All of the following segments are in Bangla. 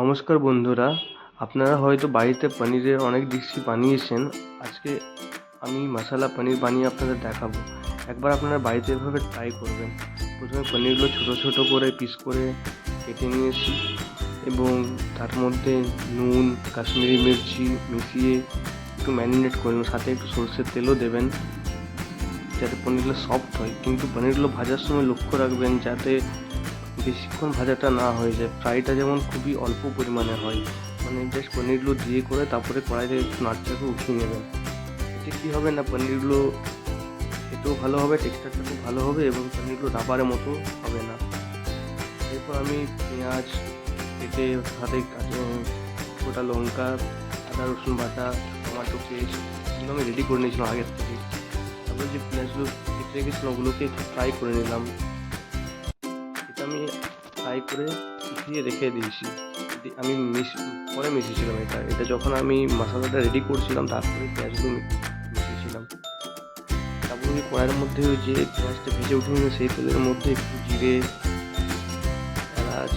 নমস্কার বন্ধুরা, আপনারা হয়তো বাড়িতে পনিরের অনেক ডিশই বানিয়েছেন। আজকে আমি মশালা পনির বানিয়ে আপনাদের দেখাবো। একবার আপনারা বাড়িতে এভাবে ট্রাই করবেন। প্রথমে পনিরগুলো ছোটো ছোটো করে পিস করে কেটে নিয়েছি এবং তার মধ্যে নুন, কাশ্মীরি মির্চি মিশিয়ে একটু ম্যারিনেট করবেন, সাথে একটু সরষের তেলও দেবেন যাতে পনিরগুলো সফট হয়। কিন্তু পনিরগুলো ভাজার সময় লক্ষ্য রাখবেন যাতে বেশিক্ষণ ভাজাটা না হয়ে যায়। ফ্রাইটা যেমন খুবই অল্প পরিমাণে হয়, মানে জাস্ট পনিরগুলো দিয়ে করে তারপরে কড়াইতে একটু নাড়চাকে উঠিয়ে নেবেন। এতে কী হবে না, পনিরগুলো খেতেও ভালো হবে, টেক্সচারটা খুব ভালো হবে এবং পনিরগুলো রাবারের মতো হবে না। এরপর আমি পেঁয়াজ কেটে সাথে গোটা লঙ্কা, আদা রসুন বাটা, টমেটো পেস্ট এগুলো আমি রেডি করে নিয়েছিলাম আগের থেকে। তারপর যে পেঁয়াজগুলো কেটে রেখেছিলাম ওগুলোকে একটু ফ্রাই করে নিলাম। এটা আমি ফ্রাই করে উঠিয়ে রেখে দিয়েছি। আমি পরে মিশিয়েছিলাম এটা যখন আমি মশলাটা রেডি করছিলাম তারপরে পেঁয়াজগুলো মিশিয়েছিলাম। তারপরে ওই কড়াইয়ের মধ্যে ওই যে পেঁয়াজটা ভেজে উঠে নিয়ে সেই তেলের মধ্যে একটু জিরে, এলাচ,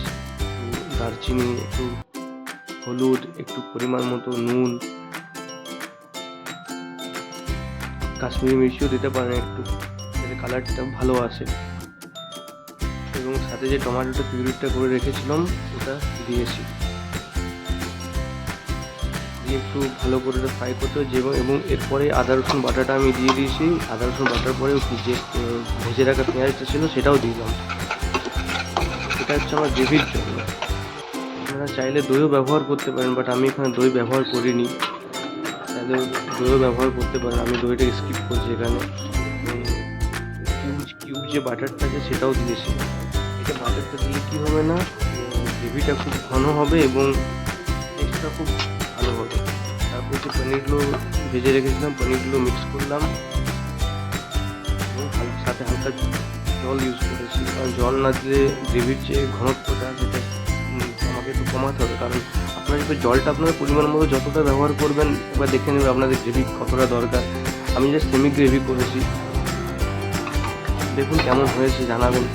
দারচিনি, একটু হলুদ, একটু পরিমাণ মতো নুন, কাশ্মীরি মির্চিও দিতে পারেন একটু, যাতে কালারটা ভালো আসে, এবং সাথে যে টমেটোটা পিউরিটা করে রেখেছিলাম ওটা দিয়েছি। দিয়ে একটু ভালো করে ফ্রাই করতে হচ্ছে এবং এরপরে আদা রসুন বাটাটা আমি দিয়ে দিয়েছি। আদা রসুন বাটার পরে যে ভেজে রাখা পেঁয়াজটা ছিল সেটাও দিলাম। এটা হচ্ছে আমার গ্রেভির জন্য। আপনারা চাইলে দইও ব্যবহার করতে পারেন, বাট আমি এখানে দই ব্যবহার করিনি। চাইলে দইও ব্যবহার করতে পারেন, আমি দইটা স্কিপ করছি এখানে। কিউব যে বাটারটা আছে সেটাও দিয়েছি। এটা বাটারটা দিলে কী হবে না, গ্রেভিটা খুব ঘন হবে এবং টেস্টটা খুব ভালো হবে। তারপরে যে পনিরগুলো ভেজে রেখেছিলাম পনিরগুলো মিক্স করলাম এবং সাথে হালকা জল ইউজ করেছি, কারণ জল না দিলে গ্রেভির যে ঘনত্বটা সেটা আমাকে একটু কমাতে হবে। কারণ আপনারা যদি জলটা আপনাদের পরিমাণ মতো যতটা ব্যবহার করবেন এবার দেখে নেবে আপনাদের গ্রেভি কতটা দরকার। আমি জাস্ট সেমি গ্রেভি করেছি। দেখুন কেমন হয়েছে জানাবেন।